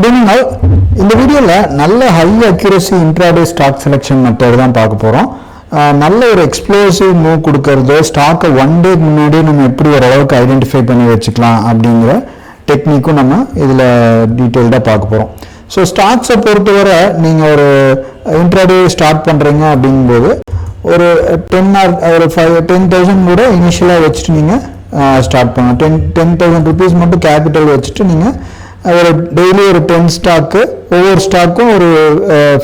Good evening all. இந்த வீடியோவில் நல்ல high accuracy intraday stock selection method தான் பார்க்க போகிறோம். நல்ல ஒரு எக்ஸ்ப்ளோசிவ் மூவ் கொடுக்கறது, ஸ்டாக்கை ஒன் டேக்கு முன்னாடியே நம்ம எப்படி ஓரளவுக்கு ஐடென்டிஃபை பண்ணி வச்சுக்கலாம் அப்படிங்கிற டெக்னிக்கும் நம்ம இதில் டீட்டெயில்டாக பார்க்க போகிறோம். ஸோ ஸ்டாக்ஸை பொறுத்தவரை நீங்கள் ஒரு இன்ட்ராடே ஸ்டார்ட் பண்ணுறீங்க அப்படிங்கும்போது ஒரு 10,000 கூட இனிஷியலாக வச்சுட்டு நீங்கள் ஸ்டார்ட் பண்ணலாம். 10,000 rupees மட்டும் கேபிட்டல் வச்சுட்டு நீங்கள் ஒரு டெய்லி ஒரு 10 ஸ்டாக்கு, ஒவ்வொரு ஸ்டாக்கும் ஒரு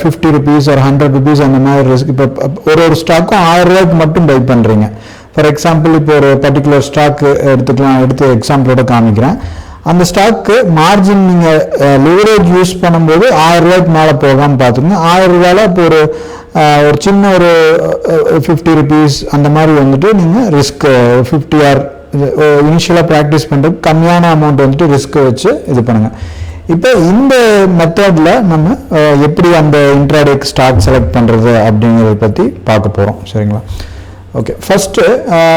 50 rupees ஒரு 100 rupees அந்த மாதிரி ரிஸ்க். இப்போ ஒரு ஸ்டாக்கும் 1000 ரூபாய்க்கு மட்டும் பை பண்ணுறீங்க. ஃபார் எக்ஸாம்பிள் இப்போ ஒரு பர்டிகுலர் ஸ்டாக்கு எடுத்து எக்ஸாம்பிளோட காமிக்கிறேன். அந்த ஸ்டாக்கு மார்ஜின் நீங்கள் லிவரேஜ் யூஸ் பண்ணும்போது 1000 ரூபாய்க்கு மேலே போகாமல் பார்த்துக்கோங்க. 1000 ரூபாயில் இப்போ ஒரு சின்ன ஒரு 50 rupees அந்த மாதிரி வந்துட்டு நீங்கள் ரிஸ்க் 50 ஆர் இனிஷியலாக ப்ராக்டிஸ் பண்ணுறது கம்மியான அமௌண்ட் வந்துட்டு ரிஸ்க் வச்சு இது பண்ணுங்கள். இப்போ இந்த மெத்தடில் நம்ம எப்படி அந்த இன்ட்ராடேக்கு ஸ்டாக் செலக்ட் பண்ணுறது அப்படிங்கிறத பற்றி பார்க்க போகிறோம். சரிங்களா? ஓகே, ஃபஸ்ட்டு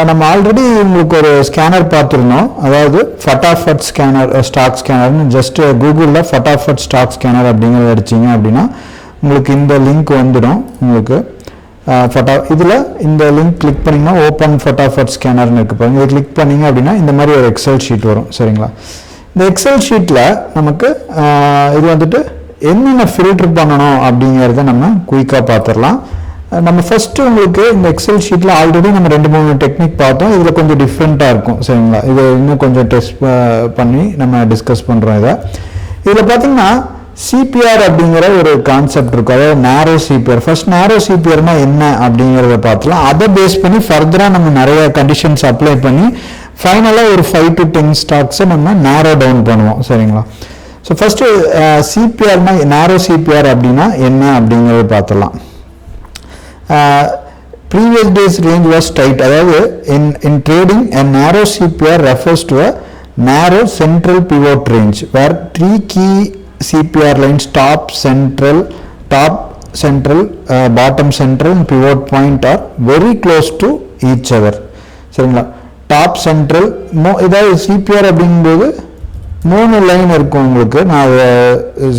நம்ம ஆல்ரெடி உங்களுக்கு ஒரு ஸ்கேனர் பார்த்துருந்தோம். அதாவது ஃபட்டாஃபட் ஸ்கேனர், ஸ்டாக் ஸ்கேனர்னு ஜஸ்ட் கூகுளில் ஃபட்டாஃபட் ஸ்டாக் ஸ்கேனர் அப்படிங்கிறத அடிச்சிங்க அப்படின்னா உங்களுக்கு இந்த லிங்க் வந்துடும். உங்களுக்கு இதில் இந்த லிங்க் கிளிக் பண்ணிங்கன்னா ஓப்பன் ஃபட்டாஃபட் ஸ்கேனர்னு இருக்கு பாருங்க. இதை கிளிக் பண்ணிங்க அப்படின்னா இந்த மாதிரி ஒரு எக்ஸல் ஷீட் வரும். சரிங்களா? இந்த எக்ஸல் ஷீட்டில் நமக்கு இது வந்துட்டு என்னென்ன ஃபில்டர் பண்ணணும் அப்படிங்கிறத நம்ம குயிக்காக பார்த்துடலாம். நம்ம ஃபஸ்ட்டு உங்களுக்கு இந்த எக்ஸல் ஷீட்டில் ஆல்ரெடி நம்ம 2-3 டெக்னிக் பார்த்தோம். இதில் கொஞ்சம் டிஃப்ரெண்ட்டாக இருக்கும். சரிங்களா? இது இன்னும் கொஞ்சம் டெஸ்ட் பண்ணி நம்ம டிஸ்கஸ் பண்ணுறோம். இதில் பார்த்தீங்கன்னா சிபிஆர் அப்படிங்கிற ஒரு கான்செப்ட் இருக்கும். அதாவது நேரோ சிபிஆர். ஃபர்ஸ்ட் நேரோ சிபிஆர்னா என்ன அப்படிங்கிறத பார்த்துலாம். அதை பேஸ் பண்ணி ஃபர்தராக நம்ம நிறைய கண்டிஷன்ஸ் அப்ளை பண்ணி ஃபைனலாக ஒரு 5 to 10 ஸ்டாக்ஸை நம்ம நேரோ டவுன் பண்ணுவோம். சரிங்களா? ஸோ ஃபர்ஸ்ட்டு சிபிஆர்னா நேரோ சிபிஆர் அப்படின்னா என்ன அப்படிங்கிறத பார்த்துலாம். Previous days range was tight. அதாவது in trading a narrow CPR refers to a narrow central pivot range where 3 key CPR lines top, central, bottom central and pivot point are very close to each other. சரிங்களா? Top central ஏதாவது CPR அப்படிங்கும்போது 3 line இருக்கும் உங்களுக்கு. நான்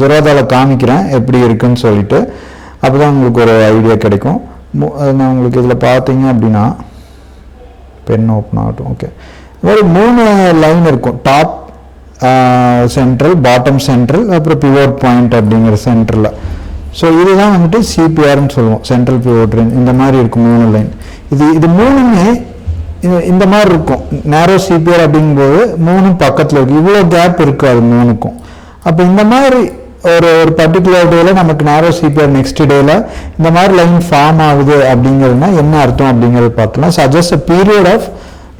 ஜெரோதால காமிக்கிறேன் எப்படி இருக்குன்னு சொல்லிட்டு. அப்போ தான் உங்களுக்கு ஒரு ஐடியா கிடைக்கும். நான் உங்களுக்கு இதில் பார்த்தீங்க அப்படின்னா பென் ஓப்பன் ஆகட்டும். ஓகே, இது மாதிரி 3 லைன் இருக்கும். டாப் சென்ட்ரல், பாட்டம் சென்ட்ரல், அப்புறம் பிவோட் பாயிண்ட் அப்படிங்கிற சென்டரில். ஸோ இதுதான் வந்துட்டு சிபிஆர்னு சொல்லுவோம், சென்ட்ரல் பிவோட் ரேஞ்ச். இந்த மாதிரி இருக்கும் 3 லைன். இது 3மே இந்த மாதிரி இருக்கும். நேரோ சிபிஆர் அப்படிங்கும்போது 3 பக்கத்தில் இருக்கும். இவ்வளோ கேப் இருக்காது 3க்கும். அப்போ இந்த மாதிரி ஒரு பர்டிகுலர் டேல நமக்கு நேரோ சிபிஆர் நெக்ஸ்ட் டேல இந்த மாதிரி லைன் ஃபார்ம் ஆகுது அப்படிங்கிறதுனா என்ன அர்த்தம் அப்படிங்கிறது பார்க்கலாம். Suggest a period of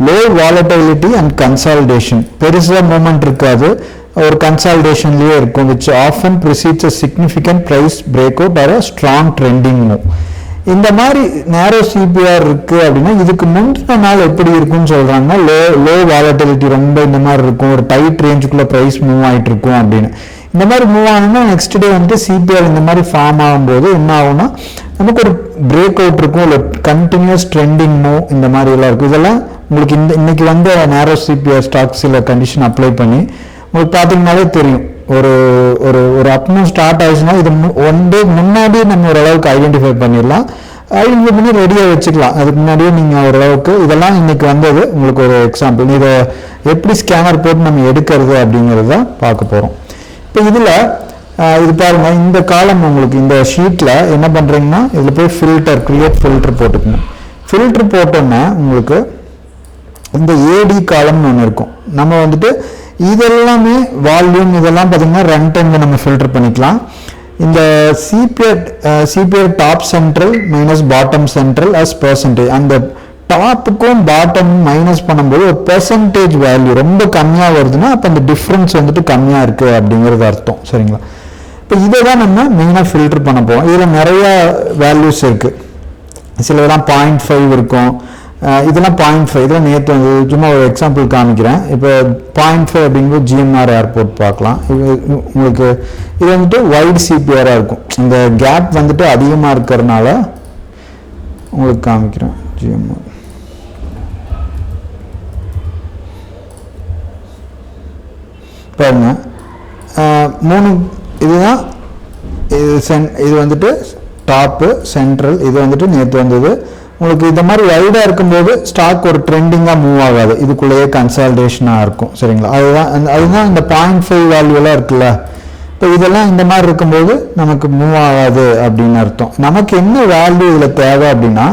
low volatility and consolidation. பெருசாக மூமெண்ட் இருக்காது, ஒரு கன்சாலிடேஷன்லேயே இருக்கும். Which often precedes a significant price break out or a strong trending move. இந்த மாதிரி நேரோ சிபிஆர் இருக்குது அப்படின்னா இதுக்கு முந்தின நாள் எப்படி இருக்குன்னு சொல்கிறாங்க. லோ வாலட்டிலிட்டி ரொம்ப இந்த மாதிரி இருக்கும், ஒரு டைட் ரேஞ்சுக்குள்ளே ப்ரைஸ் மூவ் ஆகிட்டு இருக்கும் அப்படின்னு. இந்த மாதிரி மூவ் ஆகணும்னா நெக்ஸ்ட் டே வந்துட்டு சிபிஆர் இந்த மாதிரி ஃபார்ம் ஆகும்போது என்ன ஆகும்னா நமக்கு ஒரு பிரேக் அவுட் இருக்கும், இல்லை கண்டினியூஸ் ட்ரெண்டிங் மூவ் இந்த மாதிரி எல்லாம் இருக்கும். இதெல்லாம் உங்களுக்கு இன்னைக்கு வந்து நேரோ சிபிஆர் ஸ்டாக்ஸ் சில கண்டிஷன் அப்ளை பண்ணி உங்களுக்கு பார்த்தீங்கன்னாலே தெரியும். ஒரு அப்மூவ் ஸ்டார்ட் ஆயிடுச்சுன்னா இது 1 day முன்னாடியே நம்ம ஓரளவுக்கு ஐடென்டிஃபை பண்ணிடலாம். ஐடென்டிஃபை பண்ணி ரெடியாக வச்சுக்கலாம். அதுக்கு முன்னாடியே நீங்கள் ஓரளவுக்கு இதெல்லாம் இன்னைக்கு வந்தது உங்களுக்கு ஒரு எக்ஸாம்பிள். இதை எப்படி ஸ்கேனர் போட்டு நம்ம எடுக்கிறது அப்படிங்கிறத பார்க்க போகிறோம். இப்போ இதில் இது பாருங்க, இந்த காலம் உங்களுக்கு இந்த ஷீட்டில் என்ன பண்ணுறீங்கன்னா இதில் போய் கிரியேட் ஃபில்டர் போட்டுக்கணும். ஃபில்டர் போட்டோன்னா உங்களுக்கு இந்த ஏடி காலம்னு ஒன்று இருக்கும். நம்ம வந்துட்டு இதெல்லாமே வால்யூம் இதெல்லாம் பார்த்தீங்கன்னா ரன் டைமில் நம்ம ஃபில்டர் பண்ணிக்கலாம். இந்த CPR top central minus bottom central as percentage. அந்த டாப்புக்கும் பாட்டம் மைனஸ் பண்ணும்போது ஒரு பெர்சன்டேஜ் வேல்யூ ரொம்ப கம்மியாக வருதுன்னா அப்போ அந்த டிஃப்ரென்ஸ் வந்துட்டு கம்மியாக இருக்குது அப்படிங்கிறது அர்த்தம். சரிங்களா? இப்போ இதை தான் நம்ம மெயினாக ஃபில்டர் பண்ண போகிறோம். இதில் நிறையா வேல்யூஸ் இருக்குது. சிலதெல்லாம் 0.5 இருக்கும், இதெல்லாம் 0.5. இதெல்லாம் நேற்று வந்து சும்மா ஒரு எக்ஸாம்பிள் காமிக்கிறேன். இப்போ 0.5 அப்படிங்கும்போது ஜிஎம்ஆர் ஏர்போர்ட் பார்க்கலாம். உங்களுக்கு இது வந்துட்டு வைட் சிபிஆராக இருக்கும். இந்த கேப் வந்துட்டு அதிகமாக இருக்கிறதுனால உங்களுக்கு காமிக்கிறேன். ஜிஎம்ஆர் பாருங்க, 3 இதுதான் இது வந்துட்டு டாப்பு சென்ட்ரல், இது வந்துட்டு நேற்று வந்தது. உங்களுக்கு இந்த மாதிரி வைடாக இருக்கும்போது ஸ்டாக் ஒரு ட்ரெண்டிங்காக மூவ் ஆகாது, இதுக்குள்ளேயே கன்சால்டேஷனாக இருக்கும். சரிங்களா, அதுதான் இந்த 0.5 வேல்யூலாம் இருக்குல்ல, இப்போ இதெல்லாம் இந்த மாதிரி இருக்கும்போது நமக்கு மூவ் ஆகாது அப்படின்னு அர்த்தம். நமக்கு என்ன வேல்யூ இதில் தேவை அப்படின்னா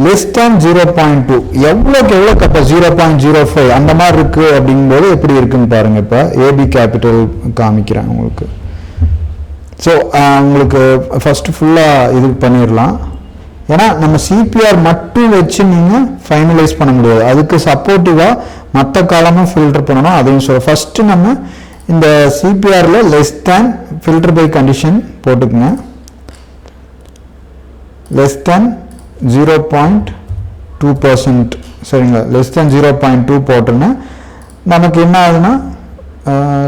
லெஸ் தேன் 0.2, எவ்வளோக்கு எவ்வளோ அப்போ 0.05 அந்த மாதிரி இருக்குது அப்படிங்கும்போது எப்படி இருக்குன்னு பாருங்கள். இப்போ ஏபி கேபிட்டல் காமிக்கிறேன் உங்களுக்கு. ஸோ உங்களுக்கு ஃபஸ்ட்டு ஃபுல்லாக இது பண்ணிடலாம். ஏன்னா நம்ம சிபிஆர் மட்டும் வச்சு நீங்கள் ஃபைனலைஸ் பண்ண முடியாது, அதுக்கு சப்போர்ட்டிவாக மற்ற காலமும் ஃபில்டர் பண்ணணும். அதையும் சொல்ல ஃபஸ்ட்டு நம்ம இந்த சிபிஆரில் less than filter by condition போட்டுக்குங்க. Less than 0.2%. சரிங்களா, லெஸ் தேன் 0.2 போட்டோன்னா நமக்கு என்ன ஆகுதுன்னா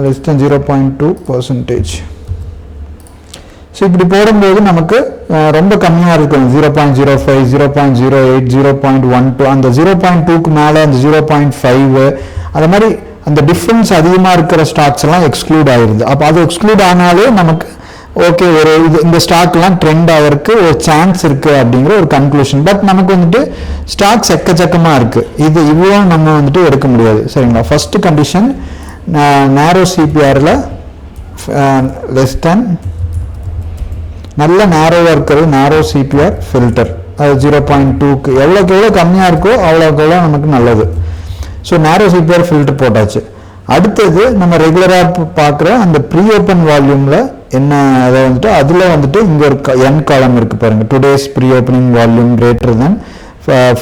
லெஸ் தேன் 0.2%. ஸோ இப்படி போடும்போது நமக்கு ரொம்ப கம்மியாக இருக்கும். 0.05, 0.08, 0.12, அந்த 0.2க்கு மேலே அந்த 0.5 அது மாதிரி அந்த டிஃப்ரென்ஸ் அதிகமாக இருக்கிற ஸ்டாக்ஸ் எல்லாம் எக்ஸ்க்ளூட் ஆகிடுது. அப்போ அது எக்ஸ்க்ளூட் ஆனாலே நமக்கு ஓகே, ஒரு இந்த ஸ்டாக்லாம் ட்ரெண்ட் ஆகிறதுக்கு ஒரு சான்ஸ் இருக்குது அப்படிங்கிற ஒரு கன்க்ளூஷன். பட் நமக்கு வந்துட்டு ஸ்டாக்ஸ் எக்கச்சக்கமாக இருக்குது, இது இவ்வளோ நம்ம வந்துட்டு எடுக்க முடியாது. சரிங்களா, ஃபஸ்ட்டு கண்டிஷன் நேரோ சிபிஆரில் லெஸ் தேன் நல்ல நேரோவாக இருக்கிறது நேரோ சிபிஆர் ஃபில்டர், அது 0.2க்கு எவ்வளோக்கு எவ்வளோ கம்மியாக இருக்கோ அவ்வளோக்கு எவ்வளோ நமக்கு நல்லது. ஸோ நேரோ சிபிஆர் ஃபில்டர் போட்டாச்சு. அடுத்தது நம்ம ரெகுலராக பார்க்குற அந்த ப்ரீ ஓப்பன் வால்யூமில் என்ன அதை வந்துட்டு அதில் வந்துட்டு இங்கே ஒரு என் காலம் இருக்குது பாருங்கள், today's pre opening volume greater than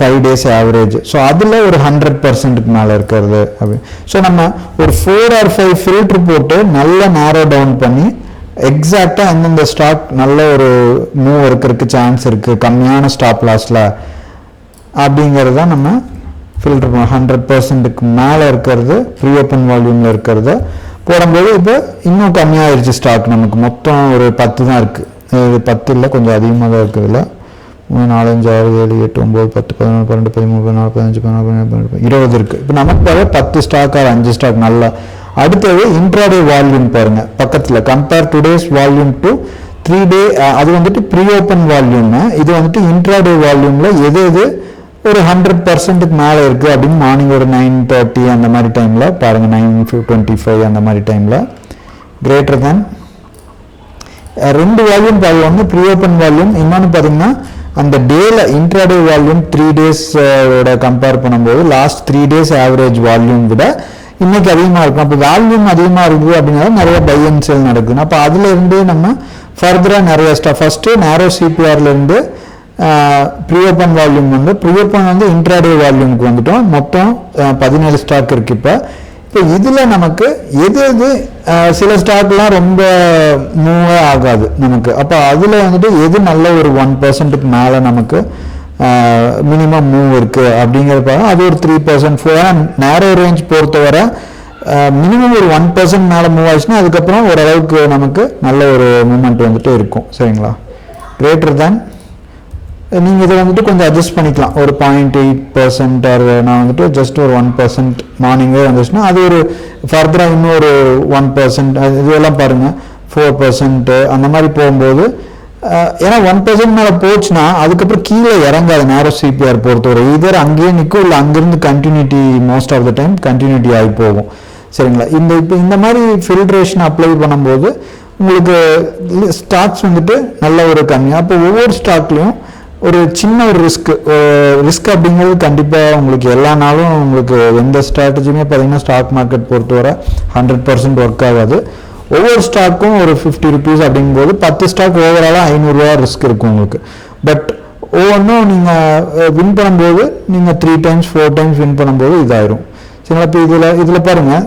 5 days average. So அதில் ஒரு 100%க்கு மேலே இருக்கிறது அப்படி. ஸோ நம்ம ஒரு 4 or 5 ஃபில்ட்ரு போட்டு நல்லா நேரோ டவுன் பண்ணி எக்ஸாக்டாக எந்தெந்த ஸ்டாக் நல்ல ஒரு மூவ் இருக்கிறதுக்கு சான்ஸ் இருக்குது கம்மியான ஸ்டாப் லாஸில் அப்படிங்கிறது தான் நம்ம ஃபில்டர் பண்ணோம். 100%க்கு மேலே இருக்கிறது ப்ரீ ஓப்பன் வால்யூமில் இருக்கிறத போடும்போது இப்போ இன்னும் கம்மியாகிடுச்சு ஸ்டாக். நமக்கு மொத்தம் ஒரு 10 தான் இருக்குது, இது 10 இல்லை கொஞ்சம் அதிகமாக தான் இருக்குது. இல்லை 3, 4, 5, 6, 7, 8, 9, 10, 11, 12, 13, 14, 15, 16, 20 இருக்குது. இப்போ நமக்கு தேவை 10 ஸ்டாக் ஆர் 5 ஸ்டாக் நல்லா. அடுத்தது இன்ட்ராடே வால்யூம் பாருங்க பக்கத்தில், compare today's volume to 3 day, அது வந்துட்டு ப்ரீ ஓப்பன் வால்யூம், இது வந்துட்டு இன்ட்ராடே வால்யூமில் எது எது ஒரு 100%க்கு மேலே இருக்குது அப்படின்னு மார்னிங் ஒரு 9:30 அந்த மாதிரி டைமில் பாருங்கள், 9:25 அந்த மாதிரி டைமில் கிரேட்டர் தேன் 2 வால்யூம் பாருங்கள். ஒன்று ப்ரீ ஓப்பன் வால்யூம், இன்னொன்று பார்த்தீங்கன்னா அந்த டேல இன்ட்ராடே வால்யூம் 3 days கம்பேர் பண்ணும்போது லாஸ்ட் 3 days ஆவரேஜ் வால்யூம் விட இன்னைக்கு அதிகமாக இருக்கும். அப்போ வால்யூம் அதிகமாக இருக்குது அப்படின்னா நிறைய பை அண்ட் சேல் நடக்குது. அப்போ அதுலேருந்து நம்ம ஃபர்தராக நிறைய ஸ்டாக் ஃபஸ்ட்டு நேரோ சிபிஆர்லேருந்து ப்ரீ ஓப்பன் வால்யூம் வந்து ப்ரீ ஓப்பன் வந்து இன்ட்ராடே வால்யூமுக்கு வந்துட்டோம். மொத்தம் 17 ஸ்டாக் இருக்குது. இப்போ இதில் நமக்கு எது எது சில ஸ்டாக்லாம் ரொம்ப மூவே ஆகாது நமக்கு. அப்போ அதில் வந்துட்டு எது நல்ல ஒரு 1%க்கு மேலே நமக்கு மினிமம் மூவ் இருக்குது அப்படிங்கிறது பாருங்க. அது ஒரு 3%, 4. நேரோ ரேஞ்ச் பொறுத்தவரை மினிமம் ஒரு 1% மேலே மூவ் ஆச்சுன்னா அதுக்கப்புறம் ஓரளவுக்கு நமக்கு நல்ல ஒரு மூமெண்ட் வந்துட்டு இருக்கும். சரிங்களா, கிரேட்டர் தேன் நீங்கள் இதை வந்துட்டு கொஞ்சம் அட்ஜஸ்ட் பண்ணிக்கலாம். ஒரு 0.8% ஆர் நான் வந்துட்டு ஜஸ்ட் ஒரு 1% மார்னிங்கே வந்துச்சுன்னா அது ஒரு ஃபர்தராக இன்னும் ஒரு 1%, இதெல்லாம் பாருங்கள் 4% அந்த மாதிரி போகும்போது, ஏன்னா 1% மேலே போச்சுன்னா அதுக்கப்புறம் கீழே இறங்காது நேரோ சிபிஆர் பொறுத்தவரை. இதர் அங்கேயே நிற்கும், இல்லை அங்கேருந்து continuity most of the time continuity ஆகி போகும். சரிங்களா, இப்போ இந்த மாதிரி ஃபில்ட்ரேஷன் அப்ளை பண்ணும்போது உங்களுக்கு ஸ்டாக்ஸ் வந்துட்டு நல்ல ஒரு கம்மியாக, அப்போ ஒவ்வொரு ஸ்டாக்லேயும் ஒரு சின்ன ஒரு ரிஸ்க் அப்படிங்கிறது கண்டிப்பாக உங்களுக்கு எல்லா நாளும் உங்களுக்கு எந்த ஸ்ட்ராட்டஜியுமே பார்த்தீங்கன்னா ஸ்டாக் மார்க்கெட் பொறுத்தவரை 100% ஒர்க் ஆகாது. ஒவ்வொரு ஸ்டாக்கும் ஒரு 50 rupees அப்படிங்கும்போது 10 ஸ்டாக் ஓவராலாக 500 ரூபா ரிஸ்க் இருக்கும் உங்களுக்கு. பட் ஒவ்வொன்றும் நீங்கள் வின் பண்ணும்போது நீங்கள் 3 times 4 times வின் பண்ணும்போது இதாயிரும். சரிங்களா, இப்போ இதில் பாருங்கள்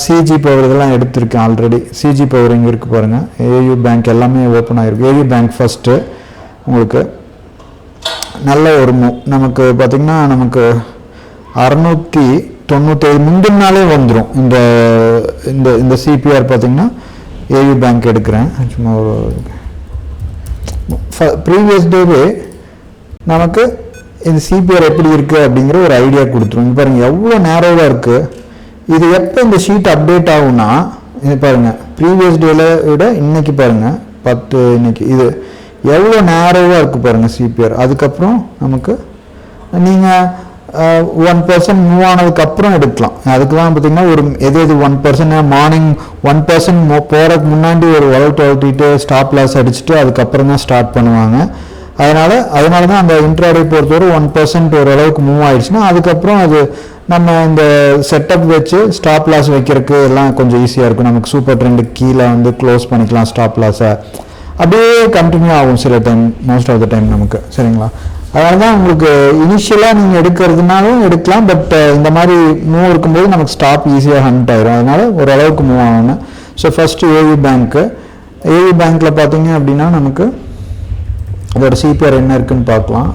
சிஜி பவர் இதெல்லாம் எடுத்திருக்கேன் ஆல்ரெடி. சிஜி பவர் இங்கே இருக்குது பாருங்கள், ஏயு பேங்க் எல்லாமே ஓப்பன் ஆகிருக்கு. ஏயு பேங்க் ஃபஸ்ட்டு உங்களுக்கு நல்ல ஒரு நமக்கு பார்த்திங்கன்னா நமக்கு 697 முந்தின நாளே வந்துடும். இந்த இந்த இந்த சிபிஆர் பார்த்திங்கன்னா ஏயு பேங்க் எடுக்கிறேன் சும்மா ஒரு ப்ரீவியஸ் டேவே நமக்கு இந்த சிபிஆர் எப்படி இருக்குது அப்படிங்கிற ஒரு ஐடியா கொடுத்துரும். பாருங்கள் எவ்வளோ நேரோவாக இருக்குது. இது எப்போ இந்த ஷீட் அப்டேட் ஆகும்னா இது பாருங்கள் ப்ரீவியஸ் டேல விட இன்றைக்கி பாருங்கள் 10 இன்னைக்கு இது எவ்வளோ நேரோவாக இருக்குது பாருங்கள் சிபிஆர். அதுக்கப்புறம் நமக்கு நீங்கள் 1% மூவ் ஆனதுக்கப்புறம் எடுக்கலாம். அதுக்கு தான் பார்த்தீங்கன்னா ஒரு எது 1% மார்னிங் 1% போகிறதுக்கு முன்னாடி ஒரு வளர்த்திட்டு ஸ்டாப் லாஸ் அடிச்சுட்டு அதுக்கப்புறம் தான் ஸ்டார்ட் பண்ணுவாங்க. அதனால தான் அந்த இன்ட்ராடே பொறுத்தவரை 1% ஓரளவுக்கு மூவ் ஆயிடுச்சுன்னா அதுக்கப்புறம் அது நம்ம இந்த செட்டப் வச்சு ஸ்டாப் லாஸ் வைக்கிறதுக்கு எல்லாம் கொஞ்சம் ஈஸியாக இருக்கும். நமக்கு சூப்பர் ட்ரெண்டுக்கு கீழே வந்து க்ளோஸ் பண்ணிக்கலாம் ஸ்டாப் லாஸை. அப்படியே கண்டினியூ ஆகும் சில time, most of the time நமக்கு. சரிங்களா? அதனால தான் உங்களுக்கு இனிஷியலாக நீங்கள் எடுக்கிறதுனாலும் எடுக்கலாம். பட் இந்த மாதிரி மூவ் இருக்கும்போது நமக்கு ஸ்டாப் ஈஸியாக ஹண்ட் ஆயிரும். அதனால ஓரளவுக்கு மூவ் ஆகணும். ஸோ ஃபஸ்ட்டு ஏவி பேங்க்கில் பார்த்தீங்க அப்படின்னா நமக்கு அதோட சிபிஆர் என்ன இருக்குன்னு பார்க்கலாம்.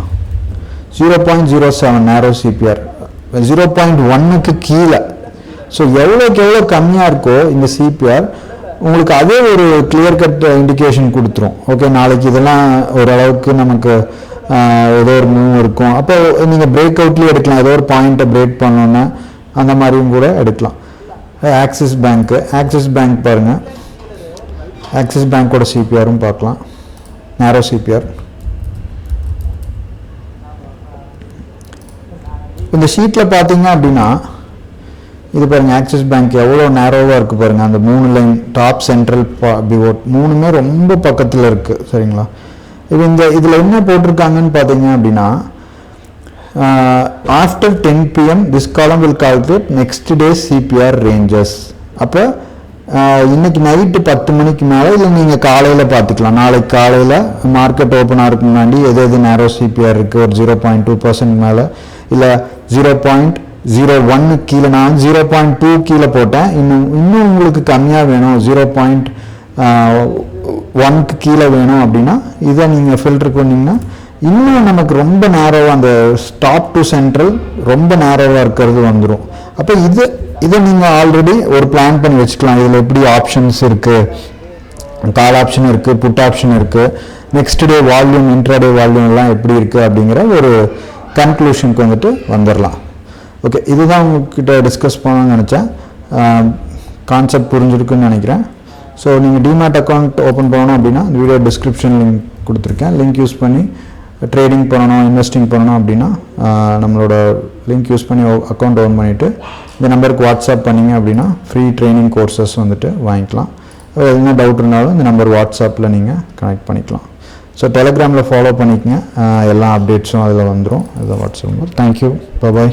0.07 நேரோ சிபிஆர், 0.1க்கு கீழே. ஸோ எவ்வளோக்கு எவ்வளோ கம்மியாக இருக்கோ இந்த சிபிஆர் உங்களுக்கு அதே ஒரு கிளியர் கட் இண்டிகேஷன் கொடுத்துரும். ஓகே, நாளைக்கு இதெல்லாம் ஓரளவுக்கு நமக்கு ஏதோ ஒரு மூவ் இருக்கும். அப்போ நீங்கள் பிரேக் அவுட்லேயே எடுக்கலாம். ஏதோ ஒரு பாயிண்ட்டை பிரேக் பண்ணோன்னா அந்த மாதிரியும் கூட எடுக்கலாம். ஆக்சிஸ் பேங்க் பாருங்கள், ஆக்சிஸ் பேங்க்கோட சிபிஆரும் பார்க்கலாம். நேரோ சிபிஆர் இந்த ஷீட்டில் பார்த்தீங்க அப்படின்னா இது பாருங்கள் ஆக்சிஸ் பேங்க் எவ்வளோ நேரோவாக இருக்குது பாருங்கள். அந்த 3 லைன் டாப் சென்ட்ரல் பிவோட் 3மே ரொம்ப பக்கத்தில் இருக்குது. சரிங்களா? இப்போ இதில் என்ன போட்டிருக்காங்கன்னு பார்த்தீங்க அப்படின்னா after 10 PM this column will calculate next day CPR ranges. அப்போ இன்னைக்கு நைட்டு 10 மணிக்கு மேலே இல்லை நீங்கள் காலையில் பார்த்துக்கலாம். நாளைக்கு காலையில் மார்க்கெட் ஓப்பன் ஆகிறதுக்கு முன்னாடி எது நேரோ சிபிஆர் இருக்குது ஒரு 0.2% மேலே இல்லை 0.01 கீழே. நான் 0.2 கீழே போட்டேன். இன்னும் உங்களுக்கு கம்மியாக வேணும் 0.1க்கு கீழே வேணும் அப்படின்னா இதை நீங்கள் ஃபில்டர் பண்ணிங்கன்னா இன்னும் நமக்கு ரொம்ப நேரோவாக அந்த ஸ்டாப் டு சென்ட்ரல் ரொம்ப நேரோவாக இருக்கிறது வந்துடும். அப்போ இதை நீங்கள் ஆல்ரெடி ஒரு பிளான் பண்ணி வச்சுக்கலாம். இதில் எப்படி ஆப்ஷன்ஸ் இருக்குது, கால் ஆப்ஷன் இருக்குது, புட் ஆப்ஷன் இருக்குது, next day volume intraday volume எல்லாம் எப்படி இருக்குது அப்படிங்கிற ஒரு கன்க்ளூஷனுக்கு வந்துடலாம். ஓகே, இதுதான் உங்ககிட்ட டிஸ்கஸ் பண்ணணும்னு நினச்சேன். கான்செப்ட் புரிஞ்சிருக்குன்னு நினைக்கிறேன். ஸோ நீங்கள் டிமேட் அக்கௌண்ட் ஓப்பன் பண்ணணும் அப்படின்னா இந்த வீடியோ டிஸ்கிரிப்ஷன் லிங்க் கொடுத்துருக்கேன். லிங்க் யூஸ் பண்ணி ட்ரேடிங் பண்ணணும், இன்வெஸ்டிங் பண்ணணும் அப்படின்னா நம்மளோட லிங்க் யூஸ் பண்ணி அக்கௌண்ட் ஓப்பன் பண்ணிவிட்டு இந்த நம்பருக்கு வாட்ஸ்அப் பண்ணிங்க அப்படின்னா ஃப்ரீ ட்ரைனிங் கோர்சஸ் வாங்கிக்கலாம். எதுனா டவுட் இருந்தாலும் இந்த நம்பர் வாட்ஸ்அப்பில் நீங்கள் கனெக்ட் பண்ணிக்கலாம். ஸோ டெலிகிராமில் ஃபாலோ பண்ணிக்கங்க, எல்லா அப்டேட்ஸும் அதில் வந்துடும். அதுதான் வாட்ஸ்அப் நம்பர். தேங்க்யூ, பாய்.